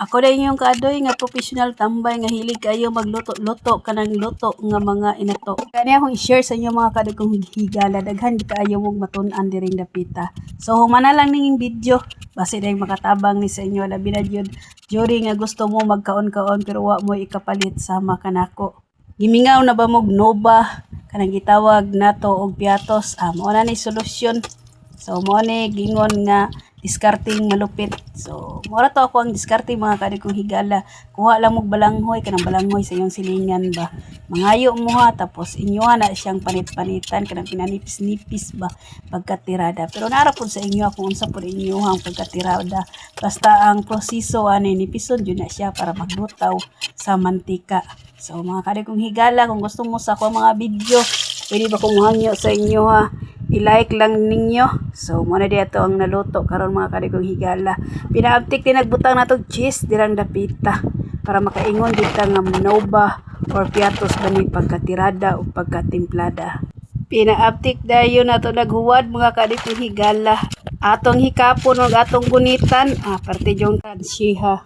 Ako na inyong kaadoy nga professional tambay nga hilig kayo magluto-luto kanang luto nga mga inato. Kani akong i-share sa inyo mga kaadog kong higala daghan di kaayo mong matun-an diring dapita. So humana lang ning video base dahil makatabang ni sa inyo labi na jud jury nga gusto mo magkaon-kaon pero wa mo ikapalit sama kanako. Gimingaw na ba mog Nova kanang gitawag nato og piatos mao na ni solusyon. So mo ni gingon nga diskarting malupit. So mora to ako ang diskarting mga kadi kong higala. Kuha lang mog balanghoy kanang balanghoy sa iyong silingan ba. Mangayo mo ha tapos inyo na siyang panit-panitan kanang pinanipis-nipis ba pagkatirada. Pero nara pud sa inyo kung unsa pud inyo ang pagkatirada. Basta ang proseso ani nipison jud na siya para maglutaw sa mantika. So mga kadi kong higala kung gusto mo sa ako mga video, pwede ba kong hangyo sa inyo ha. I-like lang ninyo. So, muna dito ang naluto karon mga kadigong higala. Pinaabtik din nagbutang na to cheese dirang dapita para makaingon dito nga Nova or piatos ba ni pagkatirada o pagkatimplada. Pinaabtik dayon na to naghuwad mga kadigong higala. Atong hikapon o atong gunitan. Parte yung tansiha.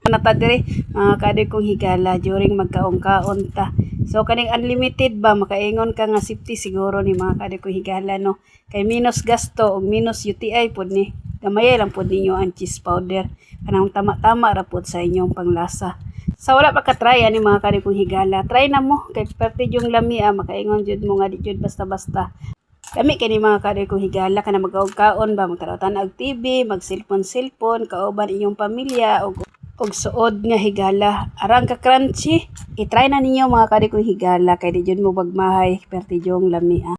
Nata dire mga kadigong higala during magkaon-kaon ta. So kaning unlimited ba makaingon ka nga safety siguro ni mga kadig ko higala no. Kay minus gasto ug minus UTI pud ni. Gamay lang pud ninyo ang cheese powder. Kanang tama-tama ra pud sa inyong panglasa. Sa wala pa ka try ani mga kadig ko higala, try na mo kay parte yung lami makaingon jud mo nga di jud basta-basta. Kami kini mga kadig ko higala kana mag-kaon ba magtanaw-tanaw og TV, mag-cellphone, kauban inyong pamilya og suod nga higala. Arang ka crunchy. I-try na ninyo mga kadi kong higala kay di jud mo bagmahay perti yung lami